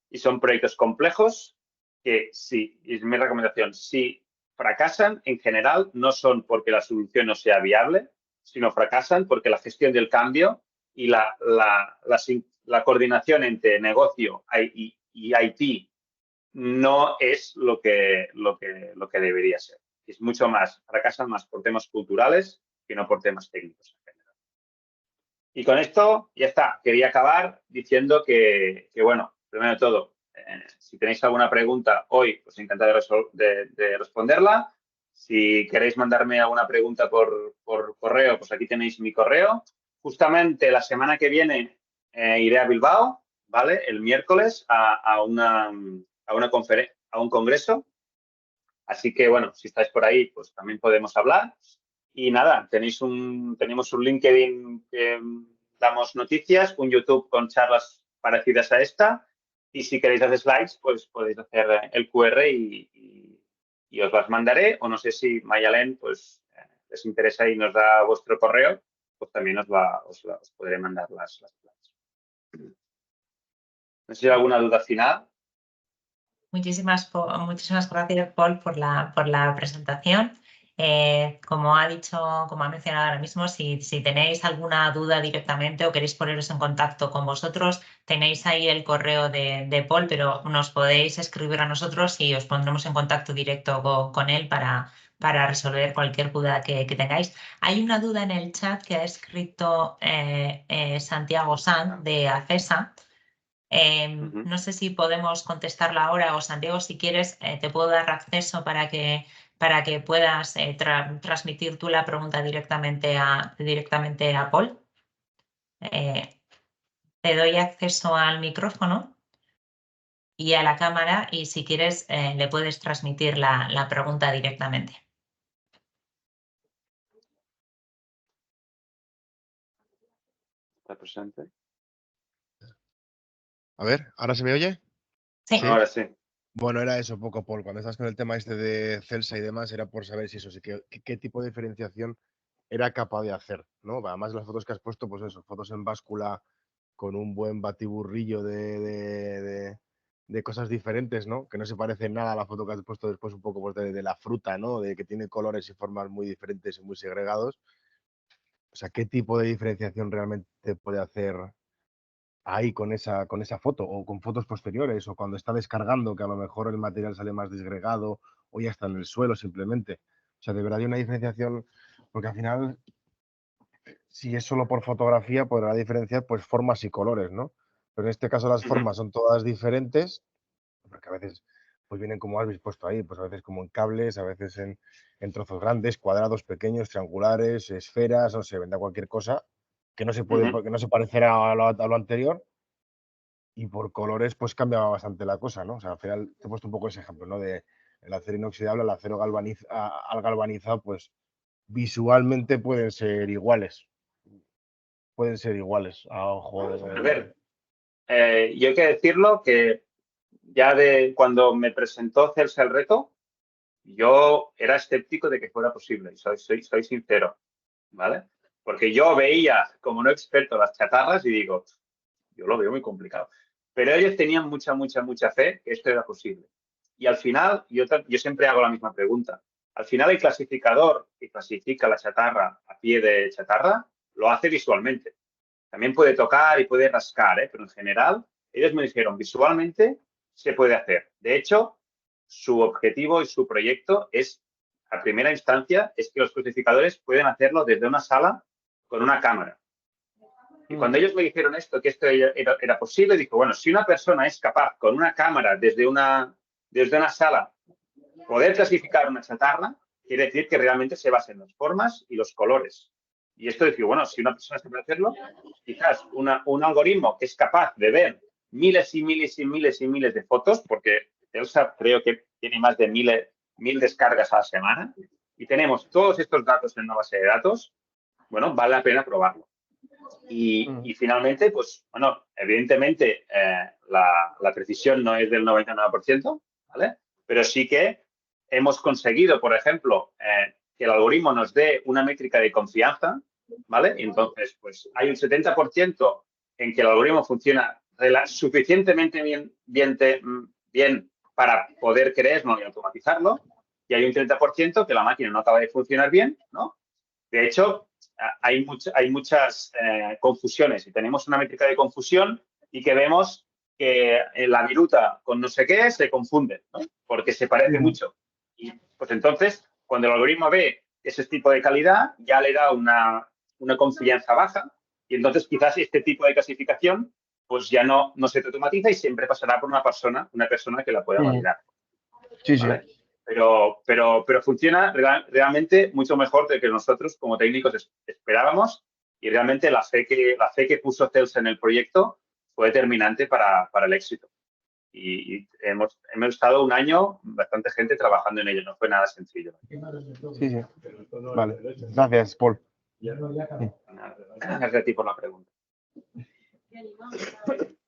Y son proyectos complejos que sí, es mi recomendación, si fracasan en general no son porque la solución no sea viable, sino fracasan porque la gestión del cambio y la coordinación entre negocio y IT no es lo que debería ser. Es mucho más, fracasan más por temas culturales que no por temas técnicos en general. Y con esto ya está. Quería acabar diciendo que bueno, primero de todo, si tenéis alguna pregunta hoy, pues encantado de responderla. Si queréis mandarme alguna pregunta por correo, pues aquí tenéis mi correo. Justamente la semana que viene iré a Bilbao, ¿vale? El miércoles a un congreso. Así que, bueno, si estáis por ahí, pues también podemos hablar. Y nada, tenemos un LinkedIn que damos noticias, un YouTube con charlas parecidas a esta. Y si queréis hacer slides, pues podéis hacer el QR y os las mandaré. O no sé si Mayalen, pues les interesa y nos da vuestro correo, pues también os podré mandar las slides. No sé si hay alguna duda final. Muchísimas gracias, Paul, por la presentación. Como ha mencionado ahora mismo, si tenéis alguna duda directamente o queréis poneros en contacto con vosotros, tenéis ahí el correo de Paul, pero nos podéis escribir a nosotros y os pondremos en contacto directo con él para resolver cualquier duda que tengáis. Hay una duda en el chat que ha escrito Santiago Sanz de ACESA. No sé si podemos contestarla ahora o Santiago, si quieres, te puedo dar acceso para que puedas transmitir tú la pregunta directamente a Paul. Te doy acceso al micrófono y a la cámara y si quieres le puedes transmitir la pregunta directamente. ¿Está presente? A ver, ¿ahora se me oye? Sí. Ahora sí. Bueno, era eso poco, Paul. Cuando estás con el tema este de Celsa y demás, era por saber si eso sí, qué tipo de diferenciación era capaz de hacer, ¿no? Además, las fotos que has puesto, pues eso, fotos en báscula con un buen batiburrillo de cosas diferentes, ¿no? Que no se parece nada a la foto que has puesto después un poco pues, de la fruta, ¿no? De que tiene colores y formas muy diferentes y muy segregados. O sea, ¿qué tipo de diferenciación realmente puede hacer ahí con esa foto o con fotos posteriores o cuando está descargando que a lo mejor el material sale más desgregado o ya está en el suelo simplemente? O sea, de verdad hay una diferenciación porque al final si es solo por fotografía podrá diferenciar pues formas y colores, ¿no? Pero en este caso las formas son todas diferentes porque a veces pues vienen como has puesto ahí, pues a veces como en cables, a veces en trozos grandes, cuadrados, pequeños, triangulares, esferas, no sé, vendrá cualquier cosa que no se puede, que no se parecerá a lo anterior y por colores pues cambiaba bastante la cosa, ¿no? O sea, al final te he puesto un poco ese ejemplo, ¿no? De el acero inoxidable al acero al galvanizado, pues visualmente pueden ser iguales. Pueden ser iguales a ojo de... A ver, yo hay que decirlo que ya de cuando me presentó Celsa el reto, yo era escéptico de que fuera posible, y soy sincero, ¿vale? Porque yo veía como no experto las chatarras y digo, yo lo veo muy complicado. Pero ellos tenían mucha fe que esto era posible. Y al final, yo siempre hago la misma pregunta. Al final, el clasificador que clasifica la chatarra a pie de chatarra lo hace visualmente. También puede tocar y puede rascar, pero en general, ellos me dijeron, visualmente se puede hacer. De hecho, su objetivo y su proyecto es, a primera instancia, es que los clasificadores pueden hacerlo desde una sala con una cámara. Y cuando ellos me dijeron esto, que esto era posible, dijo, bueno, si una persona es capaz con una cámara desde una sala poder clasificar una chatarra, quiere decir que realmente se basa en las formas y los colores. Y esto decir, bueno, si una persona es capaz de hacerlo, quizás un algoritmo que es capaz de ver miles y miles y miles y miles de fotos, porque Celsa creo que tiene más de 1000 descargas a la semana, y tenemos todos estos datos en una base de datos, bueno, vale la pena probarlo. Y finalmente, pues, bueno, evidentemente la precisión no es del 99%, ¿vale? Pero sí que hemos conseguido, por ejemplo, que el algoritmo nos dé una métrica de confianza, ¿vale? Y entonces, pues, hay un 70% en que el algoritmo funciona suficientemente bien para poder creerlo y automatizarlo, y hay un 30% que la máquina no acaba de funcionar bien, ¿no? De hecho, hay muchas confusiones y tenemos una métrica de confusión y que vemos que la viruta con no sé qué se confunde, ¿no? Porque se parece mucho. Y pues entonces, cuando el algoritmo ve ese tipo de calidad, ya le da una confianza baja y entonces quizás este tipo de clasificación pues ya no se automatiza y siempre pasará por una persona que la pueda validar. Sí, ¿vale? Sí. Pero funciona realmente mucho mejor de que nosotros como técnicos esperábamos y realmente la fe que puso Celsa en el proyecto fue determinante para el éxito. Y hemos estado un año, bastante gente trabajando en ello, no fue nada sencillo. Sí. Vale, gracias, Paul. Gracias a ti por la pregunta.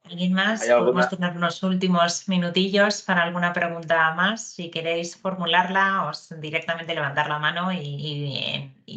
¿Alguien más? Podemos tener unos últimos minutillos para alguna pregunta más. Si queréis formularla, os directamente levantar la mano y